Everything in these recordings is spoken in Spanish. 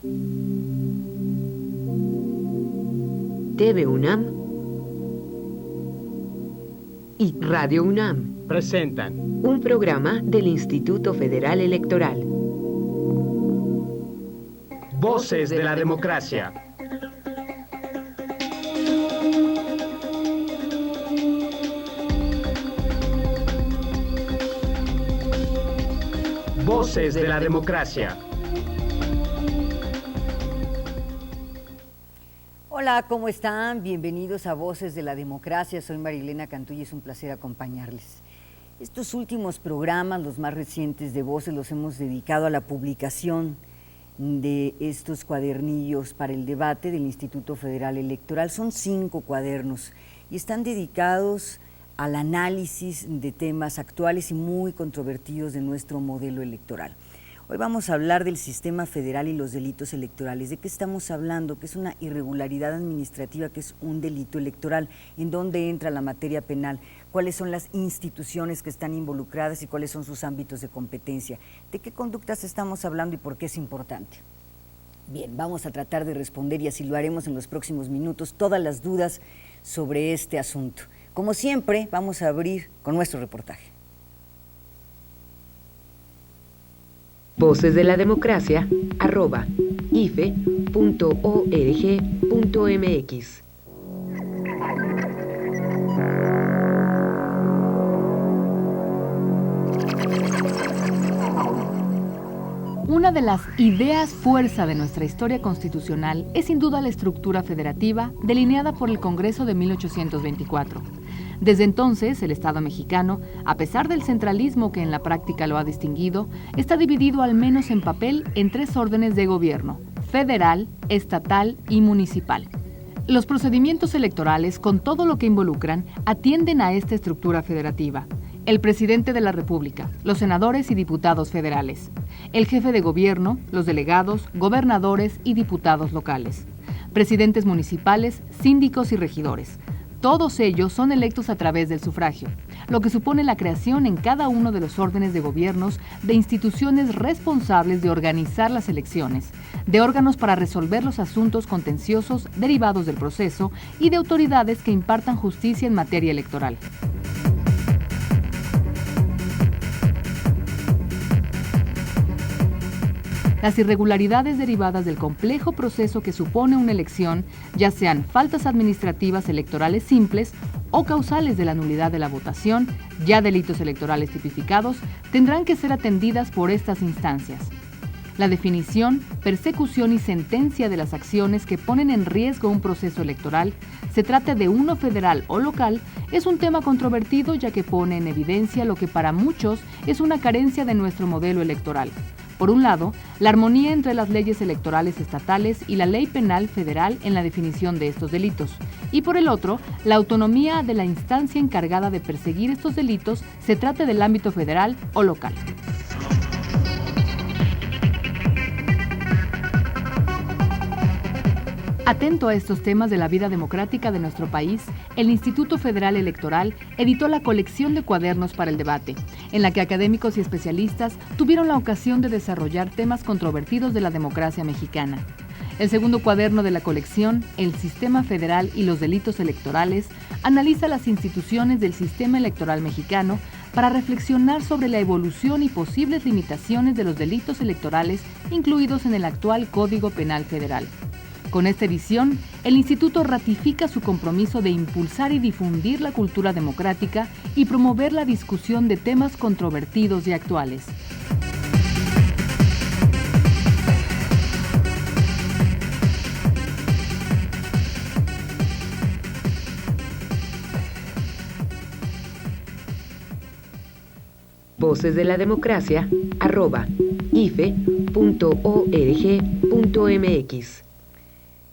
TV UNAM y Radio UNAM presentan un programa del Instituto Federal Electoral. Voces de la Democracia. Voces de la Democracia. Hola, ¿cómo están? Bienvenidos a Voces de la Democracia. Soy Marilena Cantú y es un placer acompañarles. Estos últimos programas, los más recientes de Voces, los hemos dedicado a la publicación de estos cuadernillos para el debate del Instituto Federal Electoral. Son 5 cuadernos y están dedicados al análisis de temas actuales y muy controvertidos de nuestro modelo electoral. Hoy vamos a hablar del sistema federal y los delitos electorales. ¿De qué estamos hablando? ¿Qué es una irregularidad administrativa? ¿Qué es un delito electoral? ¿En dónde entra la materia penal? ¿Cuáles son las instituciones que están involucradas y cuáles son sus ámbitos de competencia? ¿De qué conductas estamos hablando y por qué es importante? Bien, vamos a tratar de responder, y así lo haremos en los próximos minutos, todas las dudas sobre este asunto. Como siempre, vamos a abrir con nuestro reportaje. Voces de la Democracia @ife.org.mx. Una de las ideas fuerza de nuestra historia constitucional es sin duda la estructura federativa delineada por el Congreso de 1824. Desde entonces, el Estado mexicano, a pesar del centralismo que en la práctica lo ha distinguido, está dividido al menos en papel en 3 órdenes de gobierno: federal, estatal y municipal. Los procedimientos electorales, con todo lo que involucran, atienden a esta estructura federativa. El presidente de la República, los senadores y diputados federales, el jefe de gobierno, los delegados, gobernadores y diputados locales, presidentes municipales, síndicos y regidores. Todos ellos son electos a través del sufragio, lo que supone la creación en cada uno de los órdenes de gobiernos de instituciones responsables de organizar las elecciones, de órganos para resolver los asuntos contenciosos derivados del proceso y de autoridades que impartan justicia en materia electoral. Las irregularidades derivadas del complejo proceso que supone una elección, ya sean faltas administrativas electorales simples o causales de la nulidad de la votación, ya delitos electorales tipificados, tendrán que ser atendidas por estas instancias. La definición, persecución y sentencia de las acciones que ponen en riesgo un proceso electoral, se trate de uno federal o local, es un tema controvertido, ya que pone en evidencia lo que para muchos es una carencia de nuestro modelo electoral. Por un lado, la armonía entre las leyes electorales estatales y la ley penal federal en la definición de estos delitos, y por el otro, la autonomía de la instancia encargada de perseguir estos delitos, se trate del ámbito federal o local. Atento a estos temas de la vida democrática de nuestro país, el Instituto Federal Electoral editó la colección de cuadernos para el debate, en la que académicos y especialistas tuvieron la ocasión de desarrollar temas controvertidos de la democracia mexicana. El segundo cuaderno de la colección, El Sistema Federal y los Delitos Electorales, analiza las instituciones del sistema electoral mexicano para reflexionar sobre la evolución y posibles limitaciones de los delitos electorales incluidos en el actual Código Penal Federal. Con esta edición, el Instituto ratifica su compromiso de impulsar y difundir la cultura democrática y promover la discusión de temas controvertidos y actuales. Voces de la Democracia @ife.org.mx.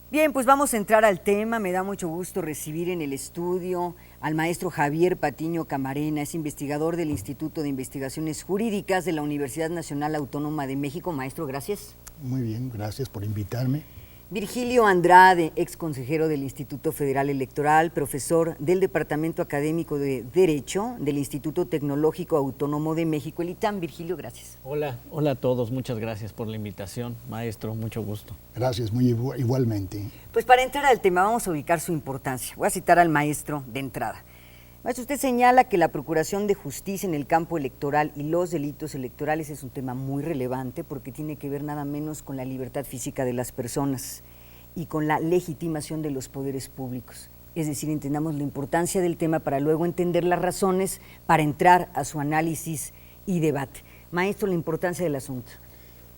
Bien, pues vamos a entrar al tema. Me da mucho gusto recibir en el estudio al maestro Javier Patiño Camarena, es investigador del Instituto de Investigaciones Jurídicas de la Universidad Nacional Autónoma de México. Maestro, gracias. Muy bien, gracias por invitarme. Virgilio Andrade, ex consejero del Instituto Federal Electoral, profesor del Departamento Académico de Derecho del Instituto Tecnológico Autónomo de México, el ITAM. Virgilio, gracias. Hola a todos, muchas gracias por la invitación, maestro, mucho gusto. Gracias, muy igualmente. Pues para entrar al tema vamos a ubicar su importancia. Voy a citar al maestro de entrada. Maestro, usted señala que la procuración de justicia en el campo electoral y los delitos electorales es un tema muy relevante porque tiene que ver nada menos con la libertad física de las personas y con la legitimación de los poderes públicos. Es decir, entendamos la importancia del tema para luego entender las razones para entrar a su análisis y debate. Maestro, la importancia del asunto.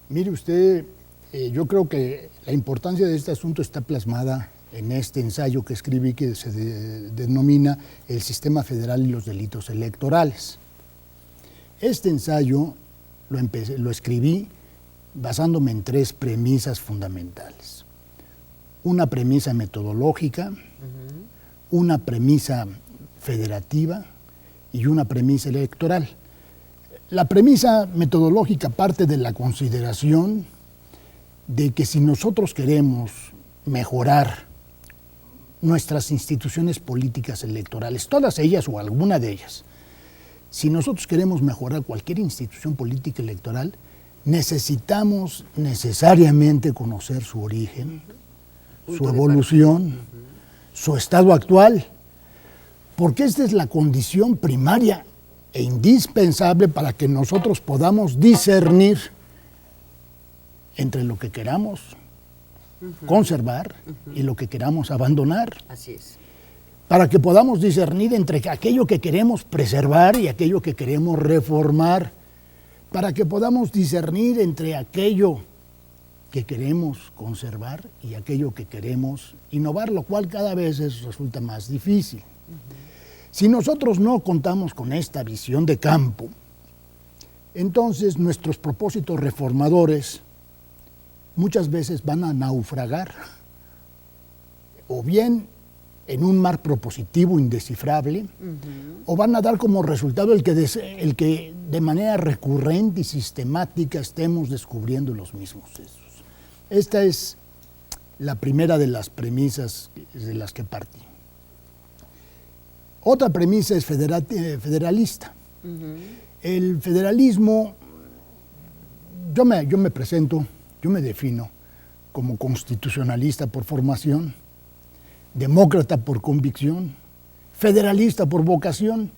Mire usted, yo creo que la importancia de este asunto está plasmada en este ensayo que escribí que se denomina El Sistema Federal y los Delitos Electorales. Este ensayo lo escribí basándome en 3 premisas fundamentales. Una premisa metodológica, una premisa federativa y una premisa electoral. La premisa metodológica parte de la consideración de que si nosotros queremos mejorar nuestras instituciones políticas electorales, todas ellas o alguna de ellas, si nosotros queremos mejorar cualquier institución política electoral, necesitamos necesariamente conocer su origen, su evolución, su estado actual, porque esta es la condición primaria e indispensable para que nosotros podamos discernir entre lo que queramos conservar y lo que queramos abandonar. Así es. Para que podamos discernir entre aquello que queremos preservar y aquello que queremos reformar. Para que podamos discernir entre aquello que queremos conservar y aquello que queremos innovar, lo cual cada vez resulta más difícil. Si nosotros no contamos con esta visión de campo, entonces nuestros propósitos reformadores muchas veces van a naufragar, o bien en un mar propositivo indescifrable, o van a dar como resultado el que de manera recurrente y sistemática estemos descubriendo los mismos hechos. Esta es la primera de las premisas de las que partí. Otra premisa es federalista. El federalismo, yo me presento, yo me defino como constitucionalista por formación, demócrata por convicción, federalista por vocación,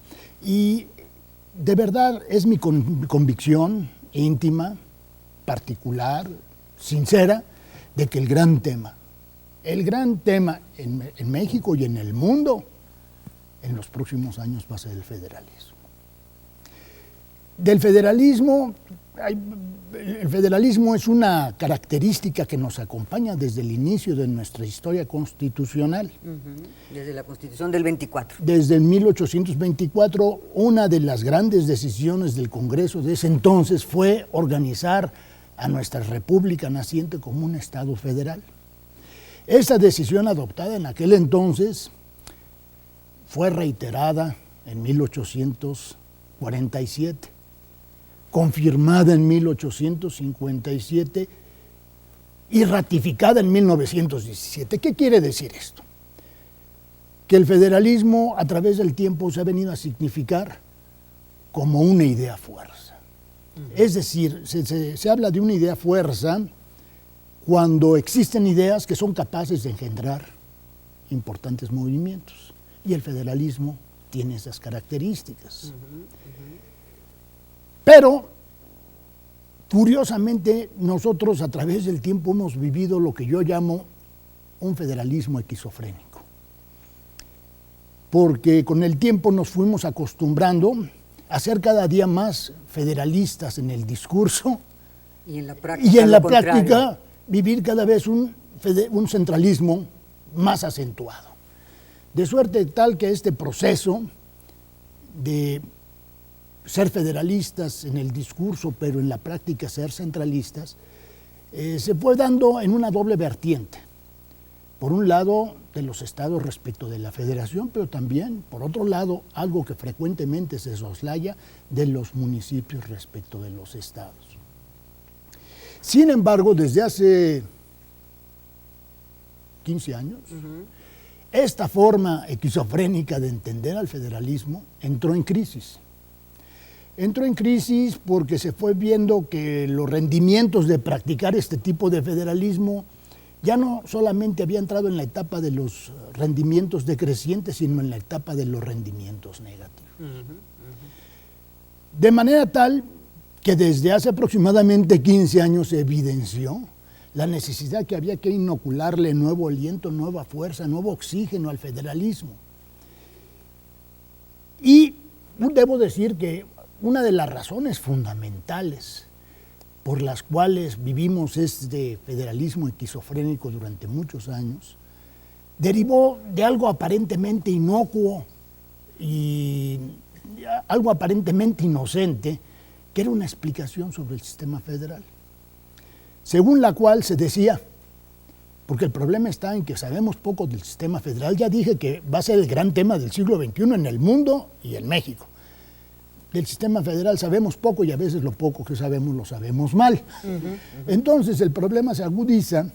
y de verdad es mi convicción íntima, particular, sincera, de que el gran tema en México y en el mundo en los próximos años va a ser el federalismo. Del federalismo, el federalismo es una característica que nos acompaña desde el inicio de nuestra historia constitucional. Desde la Constitución del 24. Desde 1824, una de las grandes decisiones del Congreso de ese entonces fue organizar a nuestra república naciente como un Estado federal. Esa decisión adoptada en aquel entonces fue reiterada en 1847. Confirmada en 1857 y ratificada en 1917. ¿Qué quiere decir esto? Que el federalismo a través del tiempo se ha venido a significar como una idea fuerza. Es decir, se habla de una idea fuerza cuando existen ideas que son capaces de engendrar importantes movimientos. Y el federalismo tiene esas características. Pero, curiosamente, nosotros a través del tiempo hemos vivido lo que yo llamo un federalismo esquizofrénico. Porque con el tiempo nos fuimos acostumbrando a ser cada día más federalistas en el discurso y en la práctica vivir cada vez un centralismo más acentuado. De suerte tal que este proceso de ser federalistas en el discurso, pero en la práctica ser centralistas, se fue dando en una doble vertiente. Por un lado, de los estados respecto de la federación, pero también, por otro lado, algo que frecuentemente se soslaya, de los municipios respecto de los estados. Sin embargo, desde hace 15 años, esta forma esquizofrénica de entender al federalismo entró en crisis. Entró en crisis porque se fue viendo que los rendimientos de practicar este tipo de federalismo ya no solamente había entrado en la etapa de los rendimientos decrecientes, sino en la etapa de los rendimientos negativos. De manera tal que desde hace aproximadamente 15 años se evidenció la necesidad que había que inocularle nuevo aliento, nueva fuerza, nuevo oxígeno al federalismo. Y debo decir que una de las razones fundamentales por las cuales vivimos este federalismo esquizofrénico durante muchos años derivó de algo aparentemente inocuo y algo aparentemente inocente, que era una explicación sobre el sistema federal, según la cual se decía, porque el problema está en que sabemos poco del sistema federal. Ya dije que va a ser el gran tema del siglo XXI en el mundo y en México. Del sistema federal sabemos poco y a veces lo poco que sabemos lo sabemos mal. Entonces el problema se agudiza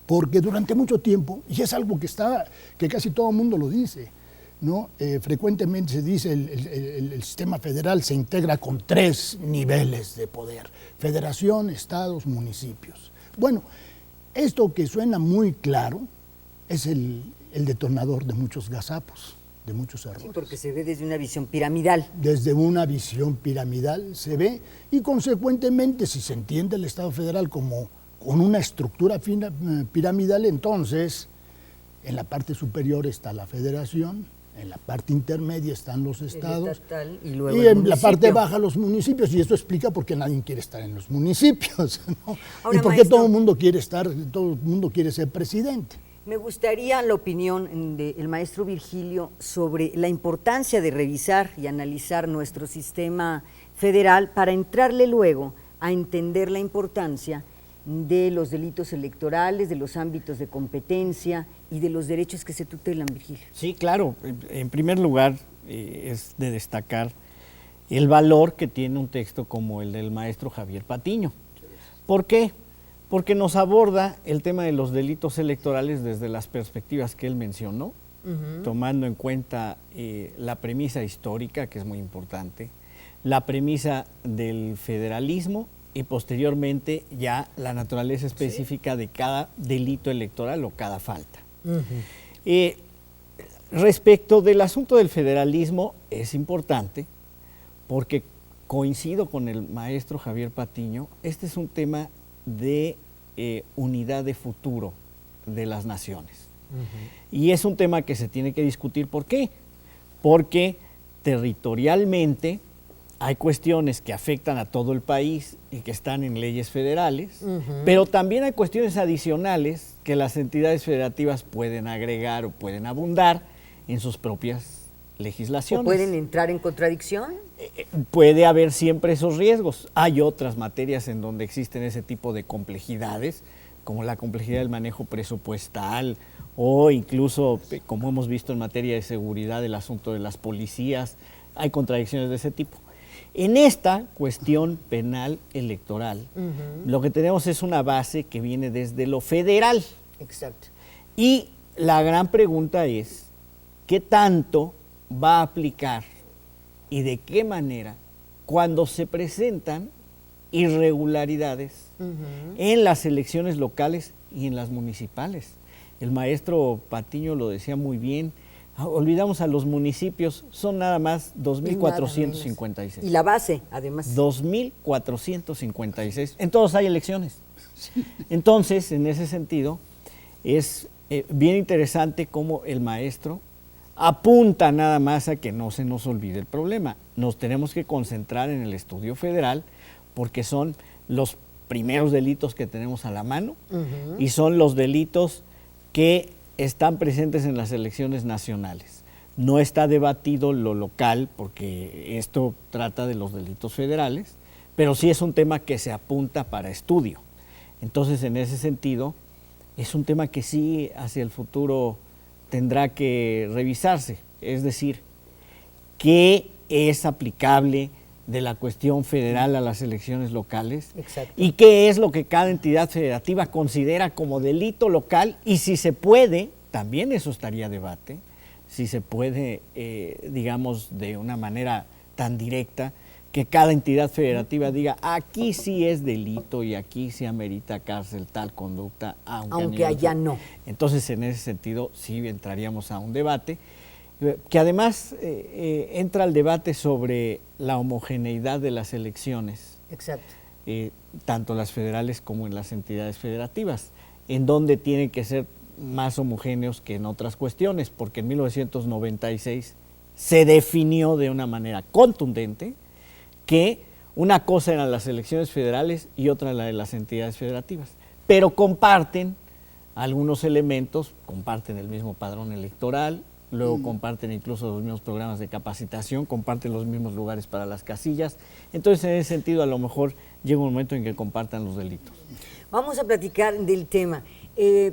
porque durante mucho tiempo, y es algo que casi todo el mundo lo dice, ¿no? Frecuentemente se dice el sistema federal se integra con 3 niveles de poder: federación, estados, municipios. Bueno, esto que suena muy claro es el detonador de muchos gazapos, de muchos errores. Sí, porque se ve desde una visión piramidal. Desde una visión piramidal se ve, y consecuentemente, si se entiende el Estado federal como con una estructura piramidal, entonces en la parte superior está la federación, en la parte intermedia están los estados, y luego y el en la parte municipio. baja los municipios, y esto explica por qué nadie quiere estar en los municipios, ¿no? Ahora, y por qué maestro, todo el mundo quiere ser presidente. me gustaría la opinión del maestro Virgilio sobre la importancia de revisar y analizar nuestro sistema federal para entrarle luego a entender la importancia de los delitos electorales, de los ámbitos de competencia y de los derechos que se tutelan, Virgilio. Sí, claro. En primer lugar, es de destacar el valor que tiene un texto como el del maestro Javier Patiño. ¿Por qué? Porque nos aborda el tema de los delitos electorales desde las perspectivas que él mencionó, tomando en cuenta la premisa histórica, que es muy importante, la premisa del federalismo y posteriormente ya la naturaleza específica de cada delito electoral o cada falta. Respecto del asunto del federalismo, es importante porque coincido con el maestro Javier Patiño, este es un tema de unidad de futuro de las naciones. Y es un tema que se tiene que discutir. ¿Por qué? Porque territorialmente hay cuestiones que afectan a todo el país y que están en leyes federales, pero también hay cuestiones adicionales que las entidades federativas pueden agregar o pueden abundar en sus propias legislaciones. ¿O pueden entrar en contradicción? Puede haber siempre esos riesgos. Hay otras materias en donde existen ese tipo de complejidades, como la complejidad del manejo presupuestal o incluso, como hemos visto en materia de seguridad, el asunto de las policías. Hay contradicciones de ese tipo. En esta cuestión penal electoral, lo que tenemos es una base que viene desde lo federal. Exacto. Y la gran pregunta es, ¿qué tanto va a aplicar y de qué manera cuando se presentan irregularidades en las elecciones locales y en las municipales? El maestro Patiño lo decía muy bien. Olvidamos a los municipios, son nada más 2.456. Y la base, además. 2.456. En todos hay elecciones. Entonces, en ese sentido, es bien interesante cómo el maestro apunta nada más a que no se nos olvide el problema. Nos tenemos que concentrar en el estudio federal porque son los primeros delitos que tenemos a la mano y son los delitos que están presentes en las elecciones nacionales. No está debatido lo local porque esto trata de los delitos federales, pero sí es un tema que se apunta para estudio. Entonces, en ese sentido, es un tema que sí hacia el futuro tendrá que revisarse, es decir, qué es aplicable de la cuestión federal a las elecciones locales. Exacto. Y qué es lo que cada entidad federativa considera como delito local, y si se puede, también eso estaría a debate, si se puede, digamos, de una manera tan directa, que cada entidad federativa diga, aquí sí es delito y aquí sí amerita cárcel tal conducta, aunque allá no. Entonces, en ese sentido, sí entraríamos a un debate, que además entra al debate sobre la homogeneidad de las elecciones. Exacto. Tanto las federales como en las entidades federativas, en donde tienen que ser más homogéneos que en otras cuestiones, porque en 1996 se definió de una manera contundente que una cosa eran las elecciones federales y otra la de las entidades federativas, pero comparten algunos elementos, comparten el mismo padrón electoral, luego comparten incluso los mismos programas de capacitación, comparten los mismos lugares para las casillas. Entonces, en ese sentido, a lo mejor llega un momento en que compartan los delitos. Vamos a platicar del tema.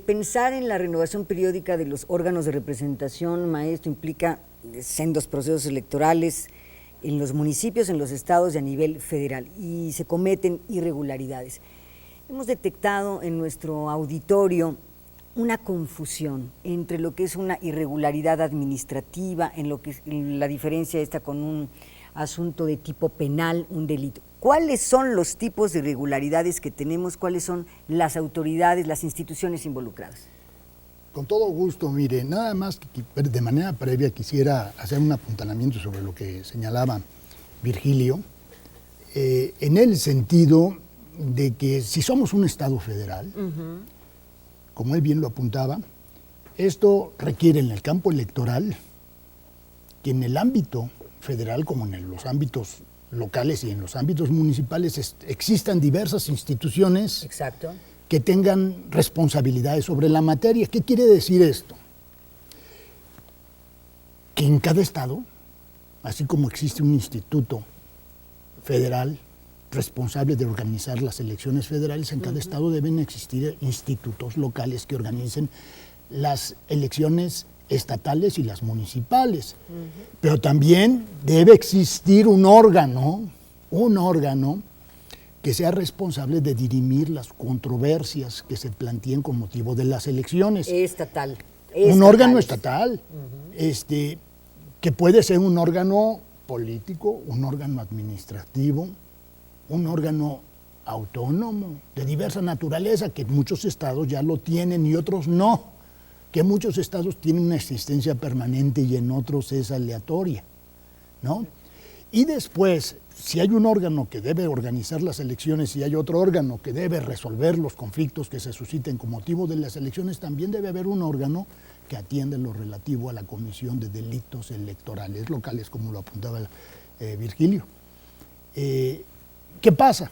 Pensar en la renovación periódica de los órganos de representación, maestro, implica sendos procesos electorales en los municipios, en los estados y a nivel federal, y se cometen irregularidades. Hemos detectado en nuestro auditorio una confusión entre lo que es una irregularidad administrativa, en lo que es la diferencia está con un asunto de tipo penal, un delito. ¿Cuáles son los tipos de irregularidades que tenemos? ¿Cuáles son las autoridades, las instituciones involucradas? Con todo gusto, mire, nada más que de manera previa quisiera hacer un apuntalamiento sobre lo que señalaba Virgilio, en el sentido de que si somos un Estado federal, como él bien lo apuntaba, esto requiere en el campo electoral que en el ámbito federal, como en los ámbitos locales y en los ámbitos municipales, existan diversas instituciones. Exacto. Que tengan responsabilidades sobre la materia. ¿Qué quiere decir esto? Que en cada estado, así como existe un instituto federal responsable de organizar las elecciones federales, en cada estado deben existir institutos locales que organicen las elecciones estatales y las municipales. Pero también debe existir un órgano que sea responsable de dirimir las controversias que se planteen con motivo de las elecciones. Estatal. Un órgano estatal, que puede ser un órgano político, un órgano administrativo, un órgano autónomo, de diversa naturaleza, que muchos estados ya lo tienen y otros no, que muchos estados tienen una existencia permanente y en otros es aleatoria, ¿no? Y después, si hay un órgano que debe organizar las elecciones y hay otro órgano que debe resolver los conflictos que se susciten con motivo de las elecciones, también debe haber un órgano que atiende lo relativo a la comisión de delitos electorales locales, como lo apuntaba Virgilio. ¿Qué pasa?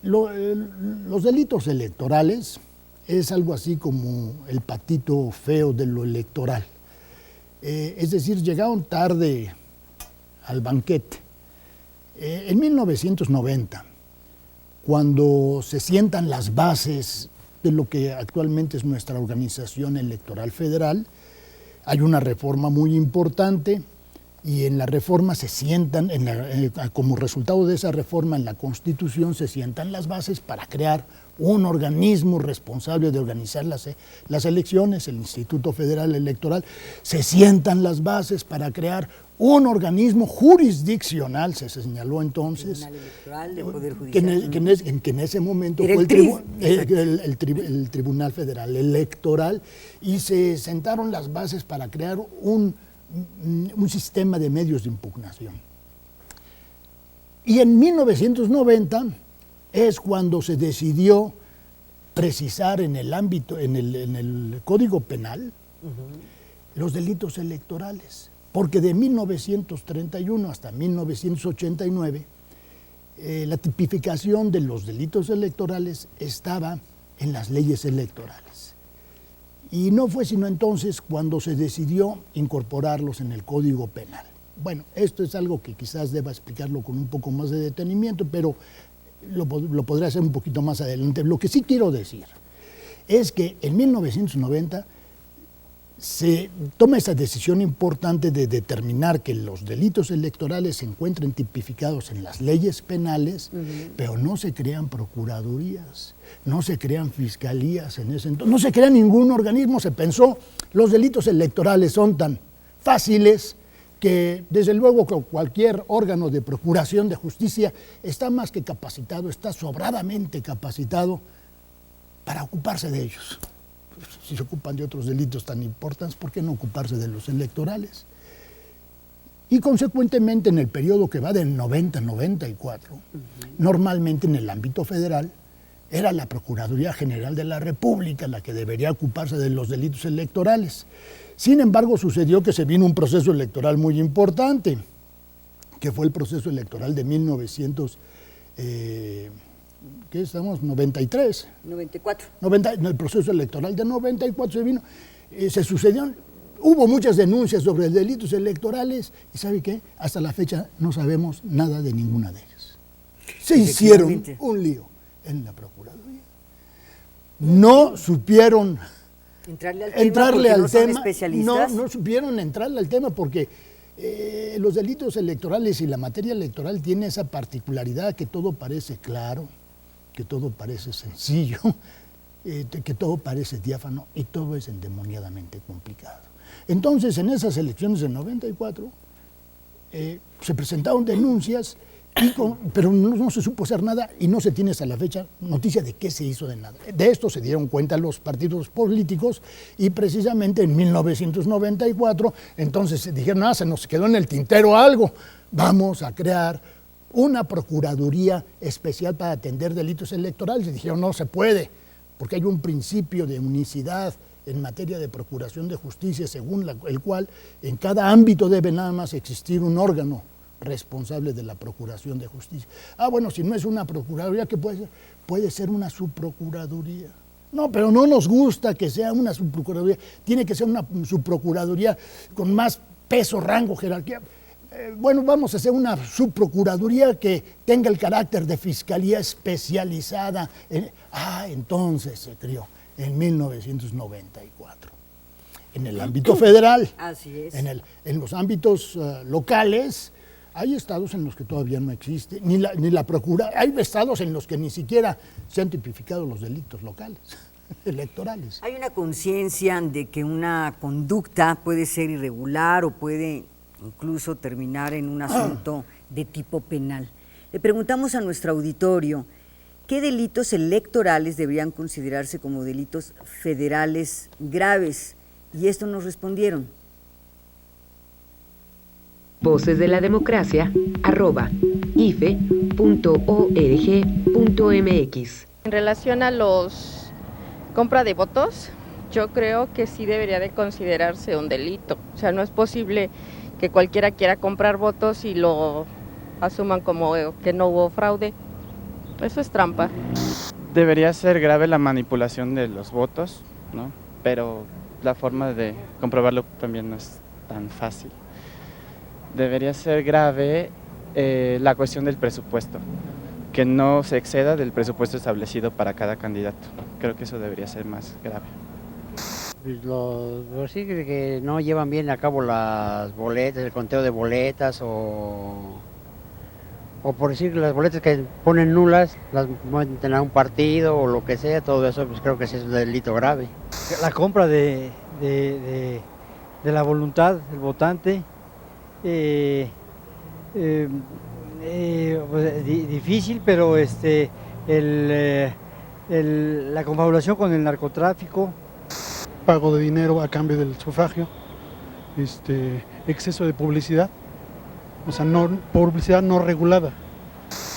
Los delitos electorales es algo así como el patito feo de lo electoral. Es decir, llegaron tarde al banquete. En 1990, cuando se sientan las bases de lo que actualmente es nuestra organización electoral federal, hay una reforma muy importante y en la reforma se sientan, como resultado de esa reforma en la Constitución, se sientan las bases para crear un organismo responsable de organizar las elecciones, el Instituto Federal Electoral. Se sientan las bases para crear un organismo jurisdiccional, se señaló entonces, Tribunal Electoral del Poder Judicial. que en ese momento Era fue el Tribunal Federal Electoral, y se sentaron las bases para crear un sistema de medios de impugnación. Y en 1990 es cuando se decidió precisar en el ámbito, en el Código Penal, los delitos electorales. Porque de 1931 hasta 1989, la tipificación de los delitos electorales estaba en las leyes electorales. Y no fue sino entonces cuando se decidió incorporarlos en el Código Penal. Bueno, esto es algo que quizás deba explicarlo con un poco más de detenimiento, pero lo podré hacer un poquito más adelante. Lo que sí quiero decir es que en 1990 se toma esa decisión importante de determinar que los delitos electorales se encuentren tipificados en las leyes penales, pero no se crean procuradurías, no se crean fiscalías en ese entonces, no se crea ningún organismo. Se pensó, los delitos electorales son tan fáciles que desde luego cualquier órgano de procuración de justicia está más que capacitado, está sobradamente capacitado para ocuparse de ellos. Si se ocupan de otros delitos tan importantes, ¿por qué no ocuparse de los electorales? Y consecuentemente, en el periodo que va del 90 a 94, normalmente en el ámbito federal, era la Procuraduría General de la República la que debería ocuparse de los delitos electorales. Sin embargo, sucedió que se vino un proceso electoral muy importante, que fue el proceso electoral de 1900. ¿Qué estamos? 93. 94. El proceso electoral de 94 se vino, se sucedieron, hubo muchas denuncias sobre delitos electorales y ¿sabe qué? Hasta la fecha no sabemos nada de ninguna de ellas. Se hicieron un lío en la Procuraduría. No supieron entrarle al tema. No supieron entrarle al tema porque los delitos electorales y la materia electoral tiene esa particularidad que todo parece claro, que todo parece sencillo, que todo parece diáfano y todo es endemoniadamente complicado. Entonces, en esas elecciones del 94, se presentaron denuncias, pero no se supo hacer nada y no se tiene hasta la fecha noticia de qué se hizo de nada. De esto se dieron cuenta los partidos políticos y precisamente en 1994, entonces dijeron, se nos quedó en el tintero algo, vamos a crear una procuraduría especial para atender delitos electorales. Y dijeron, no se puede, porque hay un principio de unicidad en materia de procuración de justicia, según el cual en cada ámbito debe nada más existir un órgano responsable de la procuración de justicia. Bueno, si no es una procuraduría, ¿qué puede ser? Puede ser una subprocuraduría. No, pero no nos gusta que sea una subprocuraduría, tiene que ser una subprocuraduría con más peso, rango, jerarquía. Bueno, vamos a hacer una subprocuraduría que tenga el carácter de fiscalía especializada. Entonces se creó en 1994. En el ámbito federal, así es. En los ámbitos locales, hay estados en los que todavía no existe, ni la procura. Hay estados en los que ni siquiera se han tipificado los delitos locales, electorales. Hay una conciencia de que una conducta puede ser irregular o puede incluso terminar en un asunto de tipo penal. Le preguntamos a nuestro auditorio, ¿qué delitos electorales deberían considerarse como delitos federales graves? Y esto nos respondieron. vocesdelademocracia@ife.org.mx. En relación a los compra de votos, yo creo que sí debería de considerarse un delito. O sea, no es posible que cualquiera quiera comprar votos y lo asuman como que no hubo fraude. Eso es trampa. Debería ser grave la manipulación de los votos, ¿no? Pero la forma de comprobarlo también no es tan fácil. Debería ser grave la cuestión del presupuesto, que no se exceda del presupuesto establecido para cada candidato. Creo que eso debería ser más grave. Sí, que no llevan bien a cabo las boletas, el conteo de boletas o por decir las boletas que ponen nulas, las meten a un partido o lo que sea, todo eso pues creo que sí es un delito grave. La compra de la voluntad del votante, difícil, pero la confabulación con el narcotráfico. Pago de dinero a cambio del sufragio, exceso de publicidad, o sea, publicidad no regulada.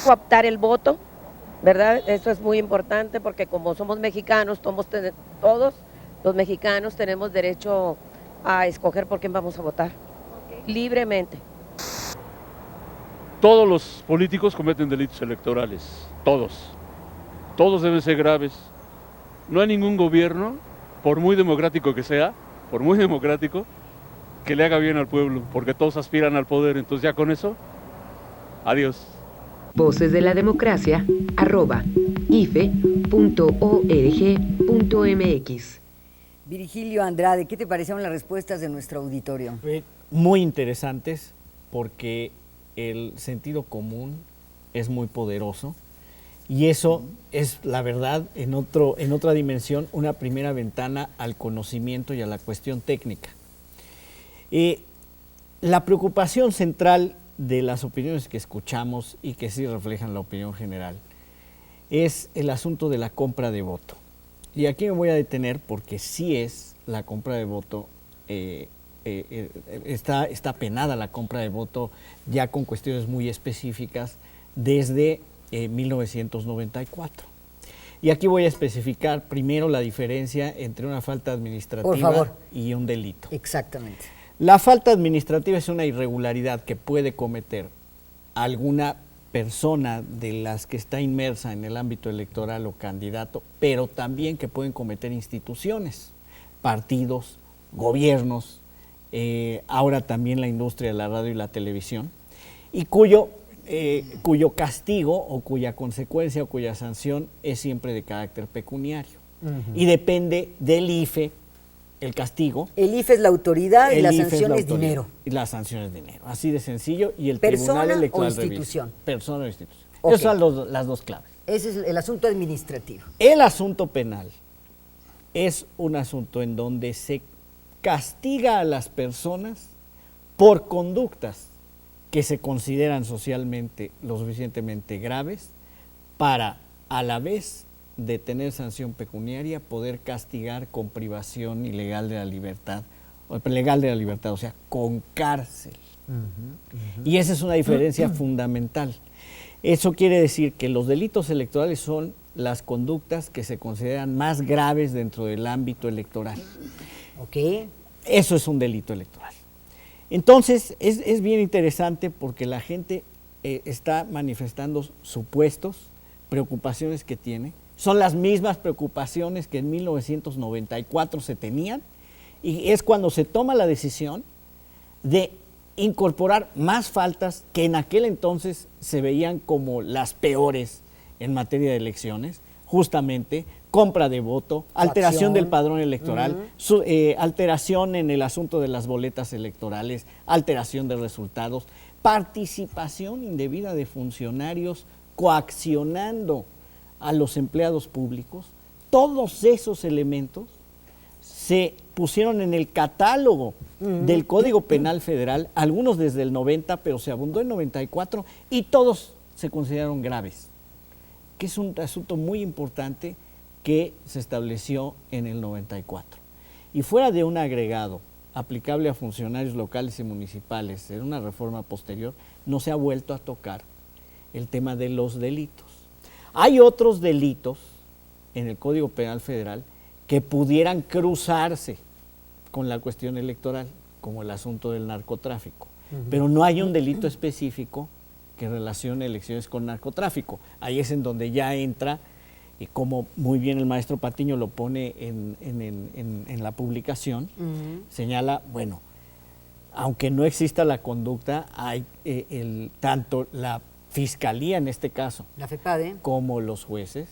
Cooptar el voto, ¿verdad? Eso es muy importante porque como somos mexicanos, todos los mexicanos tenemos derecho a escoger por quién vamos a votar, libremente. Todos los políticos cometen delitos electorales, todos deben ser graves. No hay ningún gobierno, por muy democrático que sea, que le haga bien al pueblo, porque todos aspiran al poder, entonces ya con eso, adiós. vocesdelademocracia@ife.org.mx. Virgilio Andrade, ¿qué te parecieron las respuestas de nuestro auditorio? Muy interesantes porque el sentido común es muy poderoso y eso es, la verdad, en otra dimensión, una primera ventana al conocimiento y a la cuestión técnica. La preocupación central de las opiniones que escuchamos y que sí reflejan la opinión general es el asunto de la compra de voto. Y aquí me voy a detener porque sí es la compra de voto, está penada la compra de voto ya con cuestiones muy específicas desde 1994. Y aquí voy a especificar primero la diferencia entre una falta administrativa y un delito. Exactamente. La falta administrativa es una irregularidad que puede cometer alguna persona de las que está inmersa en el ámbito electoral o candidato, pero también que pueden cometer instituciones, partidos, gobiernos, ahora también la industria de la radio y la televisión, y cuyo castigo o cuya consecuencia o cuya sanción es siempre de carácter pecuniario. Y depende del IFE, el castigo. El IFE es la autoridad y la sanción es dinero. Y la sanción es dinero, así de sencillo. Y el ¿Persona Tribunal Electoral o institución? Revisa. Persona o institución. Okay. Esas son las dos claves. Ese es el asunto administrativo. El asunto penal es un asunto en donde se castiga a las personas por conductas que se consideran socialmente lo suficientemente graves para, a la vez de tener sanción pecuniaria, poder castigar con privación ilegal de la libertad, o sea, con cárcel. Y esa es una diferencia fundamental. Eso quiere decir que los delitos electorales son las conductas que se consideran más graves dentro del ámbito electoral. Ok. Eso es un delito electoral. Entonces, es bien interesante porque la gente está manifestando supuestos, preocupaciones que tiene. Son las mismas preocupaciones que en 1994 se tenían y es cuando se toma la decisión de incorporar más faltas que en aquel entonces se veían como las peores en materia de elecciones, justamente compra de voto, alteración del padrón electoral, alteración en el asunto de las boletas electorales, alteración de resultados, participación indebida de funcionarios coaccionando a los empleados públicos. Todos esos elementos se pusieron en el catálogo del Código Penal Federal, algunos desde el 90, pero se abundó en 94 y todos se consideraron graves, que es un asunto muy importante que se estableció en el 94. Y fuera de un agregado aplicable a funcionarios locales y municipales en una reforma posterior, no se ha vuelto a tocar el tema de los delitos. Hay otros delitos en el Código Penal Federal que pudieran cruzarse con la cuestión electoral, como el asunto del narcotráfico, pero no hay un delito específico que relacione elecciones con narcotráfico. Ahí es en donde ya entra, y como muy bien el maestro Patiño lo pone en la publicación, señala, bueno, aunque no exista la conducta, hay tanto la Fiscalía en este caso, la FEPADE, como los jueces,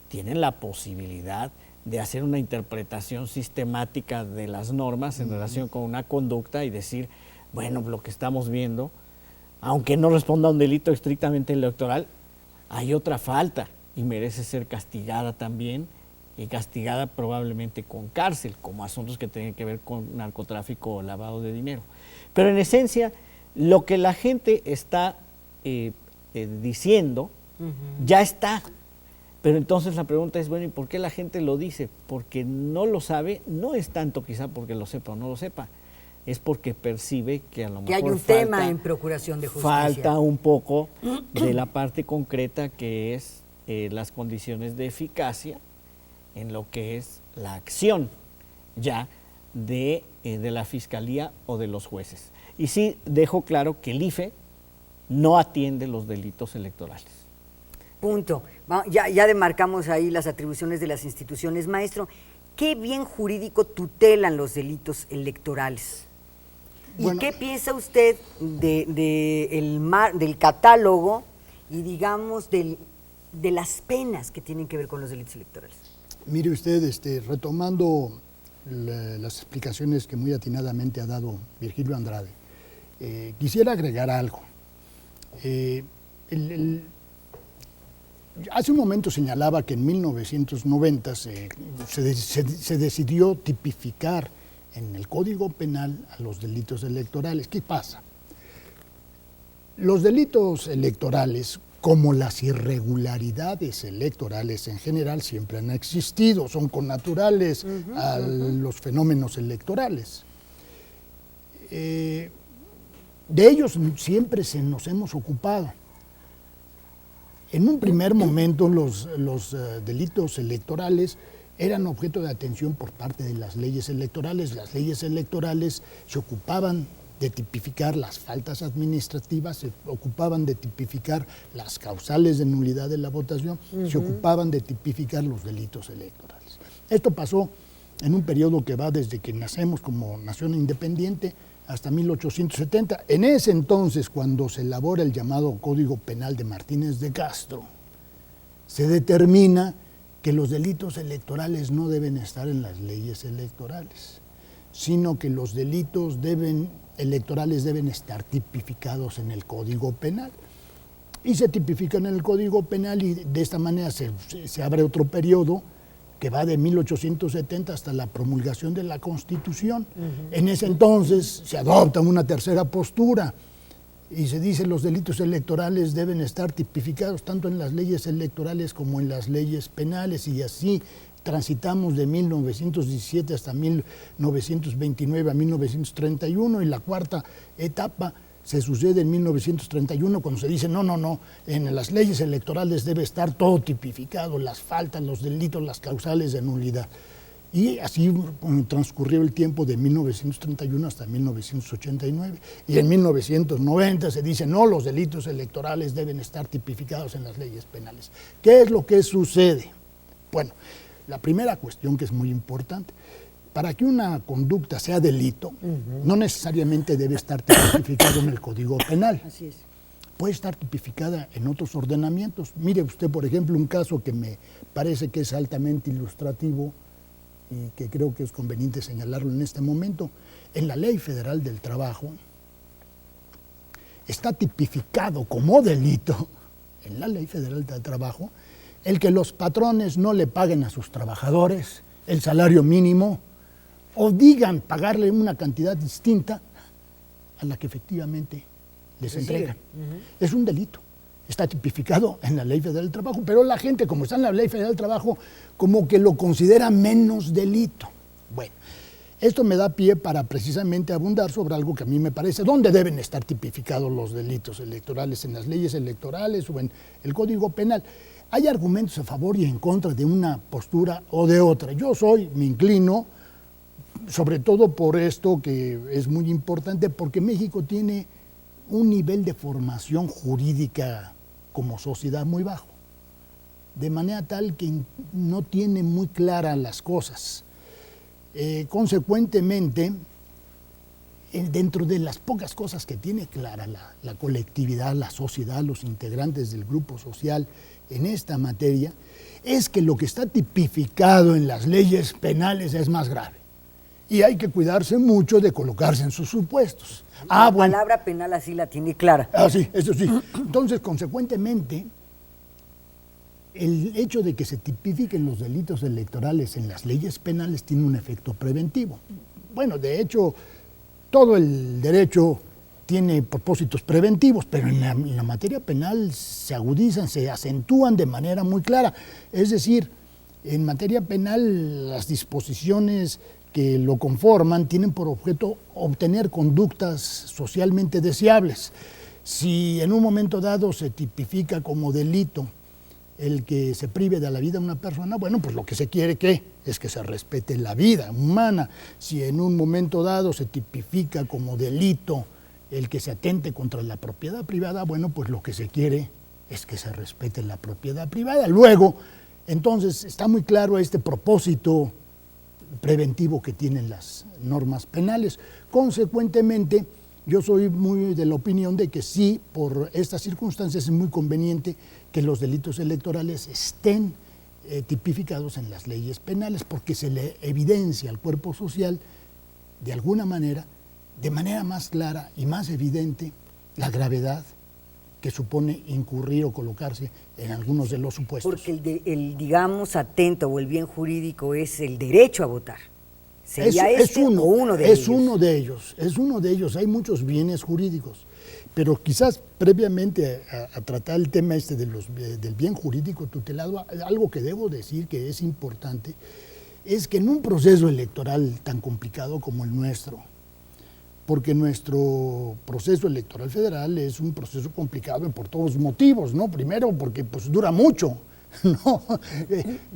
tienen la posibilidad de hacer una interpretación sistemática de las normas en relación con una conducta y decir, bueno, lo que estamos viendo, aunque no responda a un delito estrictamente electoral, hay otra falta y merece ser castigada también, y castigada probablemente con cárcel, como asuntos que tienen que ver con narcotráfico o lavado de dinero. Pero en esencia, lo que la gente está diciendo ya está. Pero entonces la pregunta es, bueno, ¿y por qué la gente lo dice? Porque no lo sabe, no es tanto quizá porque lo sepa o no lo sepa, es porque percibe que a lo mejor hay un tema en procuración de justicia. Falta un poco de la parte concreta que es las condiciones de eficacia en lo que es la acción ya de la Fiscalía o de los jueces. Y sí dejo claro que el IFE no atiende los delitos electorales. Punto. Ya demarcamos ahí las atribuciones de las instituciones. Maestro, ¿qué bien jurídico tutelan los delitos electorales? Bueno, ¿y qué piensa usted del catálogo y digamos de las penas que tienen que ver con los delitos electorales? Mire usted, retomando las explicaciones que muy atinadamente ha dado Virgilio Andrade. Quisiera agregar algo. Hace un momento señalaba que en 1990 se decidió tipificar en el Código Penal a los delitos electorales. ¿Qué pasa? Los delitos electorales, como las irregularidades electorales en general, siempre han existido, son connaturales a los fenómenos electorales. De ellos siempre nos hemos ocupado. En un primer momento los delitos electorales eran objeto de atención por parte de las leyes electorales. Las leyes electorales se ocupaban de tipificar las faltas administrativas, se ocupaban de tipificar las causales de nulidad de la votación, se ocupaban de tipificar los delitos electorales. Esto pasó en un periodo que va desde que nacemos como nación independiente hasta 1870. En ese entonces, cuando se elabora el llamado Código Penal de Martínez de Castro, se determina que los delitos electorales no deben estar en las leyes electorales, sino que los delitos electorales deben estar tipificados en el Código Penal. Y se tipifican en el Código Penal y de esta manera se abre otro periodo que va de 1870 hasta la promulgación de la Constitución. En ese entonces se adopta una tercera postura y se dice los delitos electorales deben estar tipificados tanto en las leyes electorales como en las leyes penales, y así transitamos de 1917 hasta 1929 a 1931, y la cuarta etapa se sucede en 1931 cuando se dice no, en las leyes electorales debe estar todo tipificado, las faltas, los delitos, las causales de nulidad. Y así transcurrió el tiempo de 1931 hasta 1989. Y en 1990 se dice no, los delitos electorales deben estar tipificados en las leyes penales. ¿Qué es lo que sucede? Bueno, la primera cuestión que es muy importante, para que una conducta sea delito, no necesariamente debe estar tipificado en el Código Penal. Así es. Puede estar tipificada en otros ordenamientos. Mire usted, por ejemplo, un caso que me parece que es altamente ilustrativo y que creo que es conveniente señalarlo en este momento. En la Ley Federal del Trabajo está tipificado como delito, en la Ley Federal del Trabajo, el que los patrones no le paguen a sus trabajadores el salario mínimo o digan pagarle una cantidad distinta a la que efectivamente les entregan. Es un delito. Está tipificado en la Ley Federal del Trabajo, pero la gente, como está en la Ley Federal del Trabajo, como que lo considera menos delito. Bueno, esto me da pie para precisamente abundar sobre algo que a mí me parece, ¿dónde deben estar tipificados los delitos electorales? ¿En las leyes electorales o en el Código Penal? Hay argumentos a favor y en contra de una postura o de otra. Yo me inclino, sobre todo por esto que es muy importante, porque México tiene un nivel de formación jurídica como sociedad muy bajo, de manera tal que no tiene muy claras las cosas. Consecuentemente, dentro de las pocas cosas que tiene clara la colectividad, la sociedad, los integrantes del grupo social en esta materia, es que lo que está tipificado en las leyes penales es más grave. Y hay que cuidarse mucho de colocarse en sus supuestos. La palabra penal así la tiene clara. Sí, eso sí. Entonces, consecuentemente, el hecho de que se tipifiquen los delitos electorales en las leyes penales tiene un efecto preventivo. Bueno, de hecho, todo el derecho tiene propósitos preventivos, pero en la materia penal se agudizan, se acentúan de manera muy clara. Es decir, en materia penal las disposiciones que lo conforman tienen por objeto obtener conductas socialmente deseables. Si en un momento dado se tipifica como delito el que se prive de la vida a una persona, bueno, pues lo que se quiere es que se respete la vida humana. Si en un momento dado se tipifica como delito el que se atente contra la propiedad privada, bueno, pues lo que se quiere es que se respete la propiedad privada. Luego, entonces, está muy claro este propósito preventivo que tienen las normas penales. Consecuentemente, yo soy muy de la opinión de que sí, por estas circunstancias es muy conveniente que los delitos electorales estén tipificados en las leyes penales, porque se le evidencia al cuerpo social, de alguna manera, de manera más clara y más evidente, la gravedad que supone incurrir o colocarse en algunos de los supuestos. Porque el digamos, atento o el bien jurídico es el derecho a votar. ¿Sería es uno de ellos. Hay muchos bienes jurídicos. Pero quizás previamente a tratar el tema del bien jurídico tutelado, algo que debo decir que es importante, es que en un proceso electoral tan complicado como el nuestro, porque nuestro proceso electoral federal es un proceso complicado por todos motivos, ¿no? Primero porque pues dura mucho, ¿no?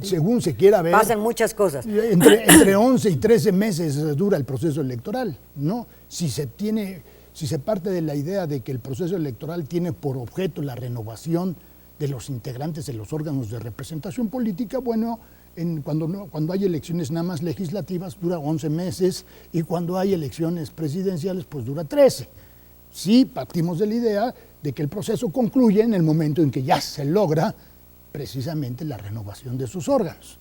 Según se quiera ver. Pasan muchas cosas. Entre 11 y 13 meses dura el proceso electoral, ¿no? Si se parte de la idea de que el proceso electoral tiene por objeto la renovación de los integrantes de los órganos de representación política, bueno, cuando hay elecciones nada más legislativas dura 11 meses y cuando hay elecciones presidenciales pues dura 13. Sí, partimos de la idea de que el proceso concluye en el momento en que ya se logra precisamente la renovación de sus órganos.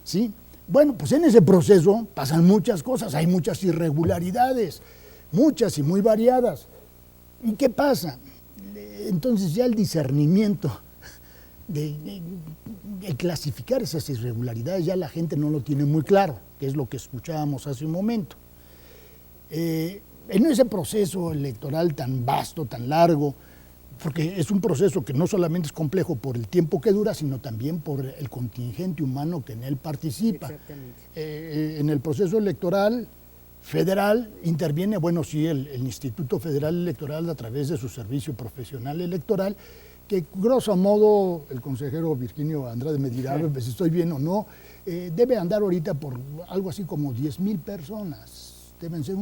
¿Sí? Bueno, pues en ese proceso pasan muchas cosas, hay muchas irregularidades, muchas y muy variadas. ¿Y qué pasa? Entonces ya el discernimiento de clasificar esas irregularidades ya la gente no lo tiene muy claro, que es lo que escuchábamos hace un momento. En ese proceso electoral tan vasto, tan largo, porque es un proceso que no solamente es complejo por el tiempo que dura, sino también por el contingente humano que en él participa. En el proceso electoral federal interviene, bueno, sí, el Instituto Federal Electoral a través de su servicio profesional electoral, que grosso modo, el consejero Virginio Andrade me dirá, si estoy bien o no, debe andar ahorita por algo así como 10,000 personas, deben ser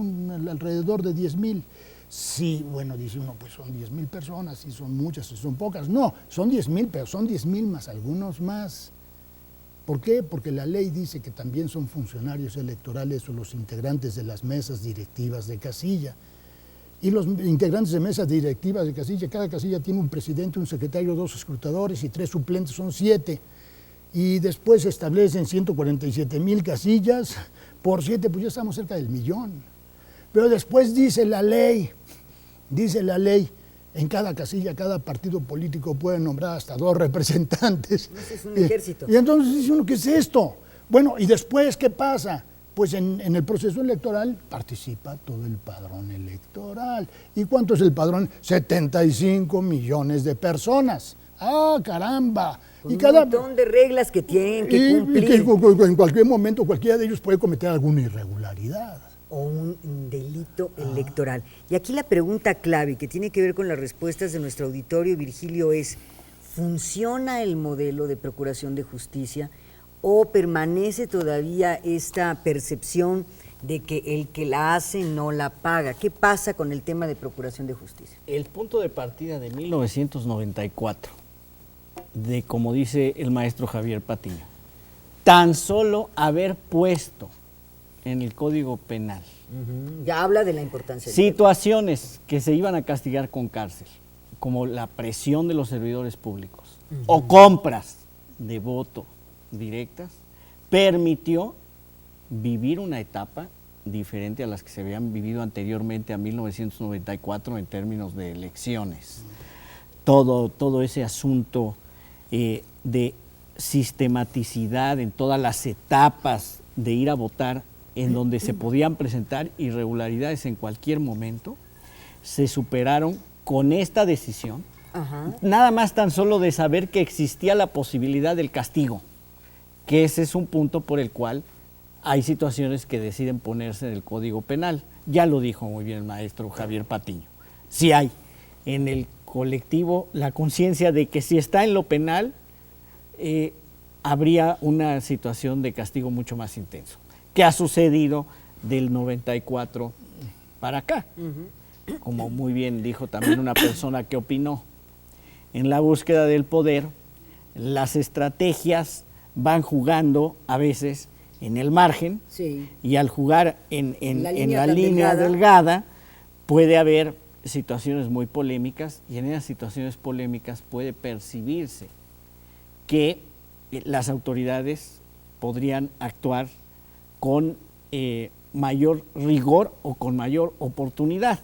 alrededor de 10,000. Sí, bueno, dice uno, pues son 10,000 personas, si son muchas, si son pocas. No, son 10,000, pero son 10,000 más algunos más. ¿Por qué? Porque la ley dice que también son funcionarios electorales o los integrantes de las mesas directivas de casilla. Y los integrantes de mesas directivas de casilla, cada casilla tiene un presidente, un secretario, 2 escrutadores y 3 suplentes, son 7. Y después se establecen 147,000 casillas, por 7 pues ya estamos cerca del 1,000,000. Pero después dice la ley, en cada casilla, cada partido político puede nombrar hasta 2 representantes. Ese es un ejército. Y entonces dice uno, ¿qué es esto? Bueno, y después, ¿qué pasa? Pues en el proceso electoral participa todo el padrón electoral. ¿Y cuánto es el padrón? 75 millones de personas. ¡Ah, caramba! Con un montón de reglas que tienen que cumplir. Y que en cualquier momento cualquiera de ellos puede cometer alguna irregularidad. O un delito electoral. Y aquí la pregunta clave que tiene que ver con las respuestas de nuestro auditorio, Virgilio, es: ¿funciona el modelo de procuración de justicia o permanece todavía esta percepción de que el que la hace no la paga? ¿Qué pasa con el tema de procuración de justicia? El punto de partida de 1994, de como dice el maestro Javier Patiño, tan solo haber puesto en el Código Penal ya habla de la importancia. Situaciones que se iban a castigar con cárcel, como la presión de los servidores públicos o compras de voto directas, permitió vivir una etapa diferente a las que se habían vivido anteriormente a 1994 en términos de elecciones. Todo ese asunto de sistematicidad en todas las etapas de ir a votar, en donde se podían presentar irregularidades en cualquier momento, se superaron con esta decisión. Nada más tan solo de saber que existía la posibilidad del castigo, que ese es un punto por el cual hay situaciones que deciden ponerse en el Código Penal. Ya lo dijo muy bien el maestro Javier Patiño. Si hay en el colectivo la conciencia de que si está en lo penal, habría una situación de castigo mucho más intenso, que ha sucedido del 94 para acá. Como muy bien dijo también una persona que opinó, en la búsqueda del poder, las estrategias van jugando a veces en el margen, y al jugar en la línea delgada puede haber situaciones muy polémicas, y en esas situaciones polémicas puede percibirse que las autoridades podrían actuar con mayor rigor o con mayor oportunidad.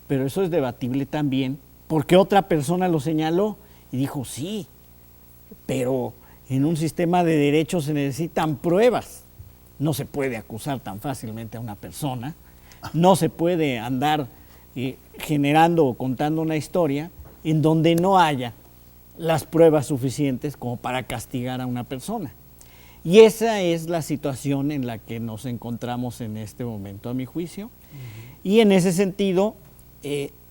Pero eso es debatible también, porque otra persona lo señaló y dijo, sí, pero en un sistema de derechos se necesitan pruebas. No se puede acusar tan fácilmente a una persona, no se puede andar generando o contando una historia en donde no haya las pruebas suficientes como para castigar a una persona. Y esa es la situación en la que nos encontramos en este momento, a mi juicio. Y en ese sentido,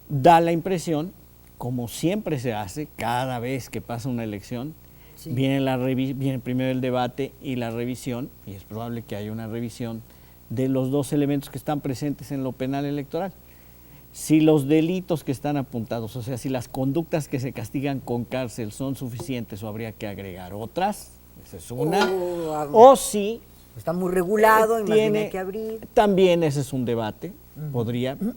da la impresión, como siempre se hace, cada vez que pasa una elección, sí, viene primero el debate y la revisión, y es probable que haya una revisión de los dos elementos que están presentes en lo penal electoral. Si los delitos que están apuntados, o sea, si las conductas que se castigan con cárcel son suficientes o habría que agregar otras, esa es una, o si está muy regulado y más bien hay que abrir. También ese es un debate,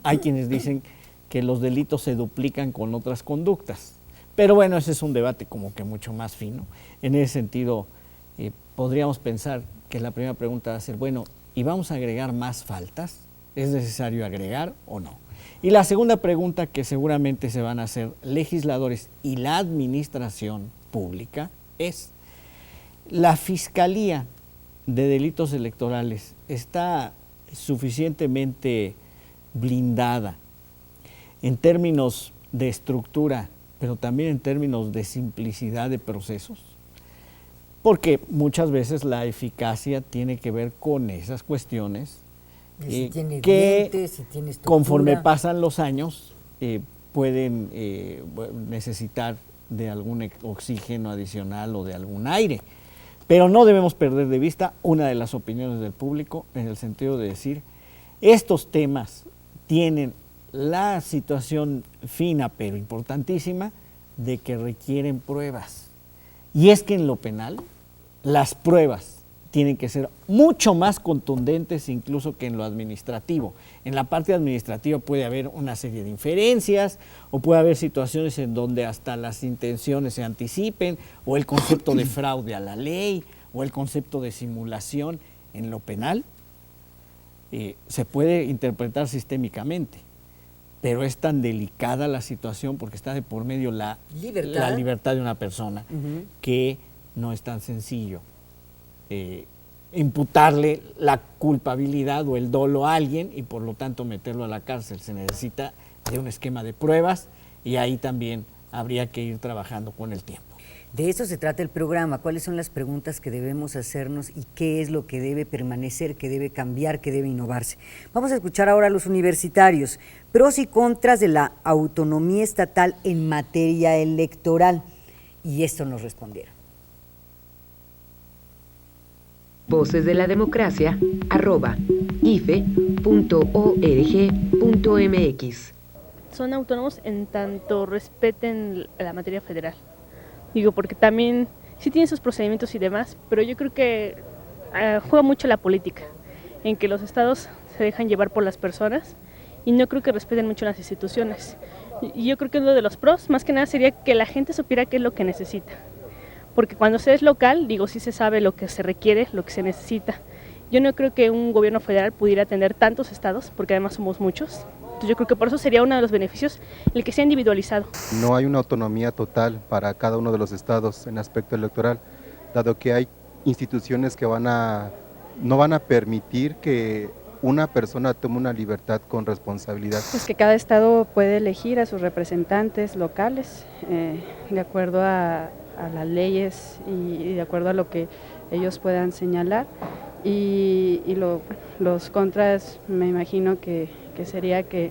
hay quienes dicen que los delitos se duplican con otras conductas, pero bueno, ese es un debate como que mucho más fino. En ese sentido, podríamos pensar que la primera pregunta va a ser, bueno, ¿y vamos a agregar más faltas? ¿Es necesario agregar o no? Y la segunda pregunta que seguramente se van a hacer legisladores y la administración pública es, ¿la Fiscalía de Delitos Electorales está suficientemente blindada en términos de estructura, pero también en términos de simplicidad de procesos? Porque muchas veces la eficacia tiene que ver con esas cuestiones si tiene que dientes, si tiene estructura, conforme pasan los años pueden necesitar de algún oxígeno adicional o de algún aire. Pero no debemos perder de vista una de las opiniones del público en el sentido de decir, estos temas tienen la situación fina pero importantísima de que requieren pruebas. Y es que en lo penal las pruebas tienen que ser mucho más contundentes incluso que en lo administrativo. En la parte administrativa puede haber una serie de inferencias o puede haber situaciones en donde hasta las intenciones se anticipen o el concepto de fraude a la ley o el concepto de simulación. En lo penal se puede interpretar sistémicamente, pero es tan delicada la situación porque está de por medio la libertad de una persona que no es tan sencillo imputarle la culpabilidad o el dolo a alguien y por lo tanto meterlo a la cárcel. Se necesita de un esquema de pruebas y ahí también habría que ir trabajando con el tiempo. De eso se trata el programa. ¿Cuáles son las preguntas que debemos hacernos y qué es lo que debe permanecer, qué debe cambiar, qué debe innovarse? Vamos a escuchar ahora a los universitarios. Pros y contras de la autonomía estatal en materia electoral. Y esto nos respondieron. Voces de la Democracia, @ife.org.mx. Son autónomos en tanto respeten la materia federal. Digo, porque también sí tienen sus procedimientos y demás, pero yo creo que juega mucho la política, en que los estados se dejan llevar por las personas y no creo que respeten mucho las instituciones. Y yo creo que uno de los pros, más que nada, sería que la gente supiera qué es lo que necesita. Porque cuando se es local, digo, sí se sabe lo que se requiere, lo que se necesita. Yo no creo que un gobierno federal pudiera atender tantos estados, porque además somos muchos. Entonces yo creo que por eso sería uno de los beneficios el que sea individualizado. No hay una autonomía total para cada uno de los estados en aspecto electoral, dado que hay instituciones que no van a permitir que una persona tome una libertad con responsabilidad. Pues que cada estado puede elegir a sus representantes locales de acuerdo a las leyes y de acuerdo a lo que ellos puedan señalar y los contras me imagino que sería que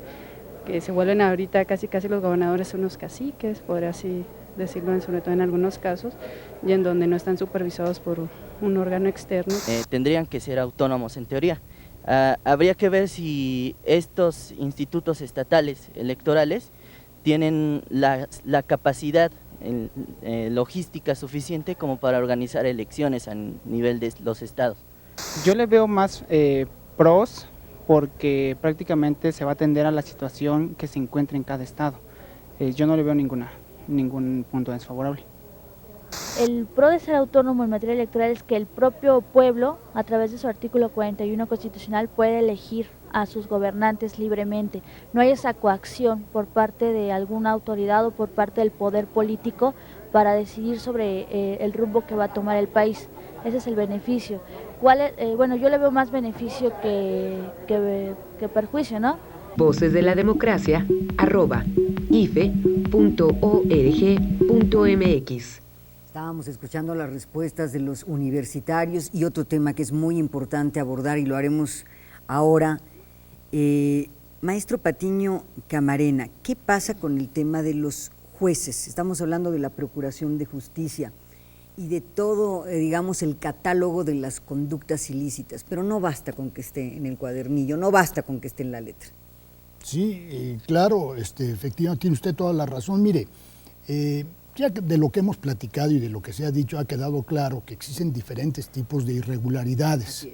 se vuelven ahorita casi los gobernadores unos caciques, podría así decirlo, sobre todo en algunos casos, y en donde no están supervisados por un órgano externo. Tendrían que ser autónomos en teoría. Habría que ver si estos institutos estatales electorales tienen la capacidad logística suficiente como para organizar elecciones a nivel de los estados. Yo le veo más pros porque prácticamente se va a atender a la situación que se encuentra en cada estado. Yo no le veo ningún punto desfavorable. El pro de ser autónomo en materia electoral es que el propio pueblo, a través de su artículo 41 constitucional, puede elegir a sus gobernantes libremente. No hay esa coacción por parte de alguna autoridad o por parte del poder político para decidir sobre el rumbo que va a tomar el país. Ese es el beneficio. Bueno, yo le veo más beneficio que perjuicio, ¿no? Voces de la Democracia, @ife.org.mx. Estábamos escuchando las respuestas de los universitarios y otro tema que es muy importante abordar y lo haremos ahora. Maestro Patiño Camarena, ¿qué pasa con el tema de los jueces? Estamos hablando de la Procuración de Justicia y de todo, digamos, el catálogo de las conductas ilícitas, pero no basta con que esté en el cuadernillo, no basta con que esté en la letra. Sí, claro, efectivamente tiene usted toda la razón. Mire, ya de lo que hemos platicado y de lo que se ha dicho ha quedado claro que existen diferentes tipos de irregularidades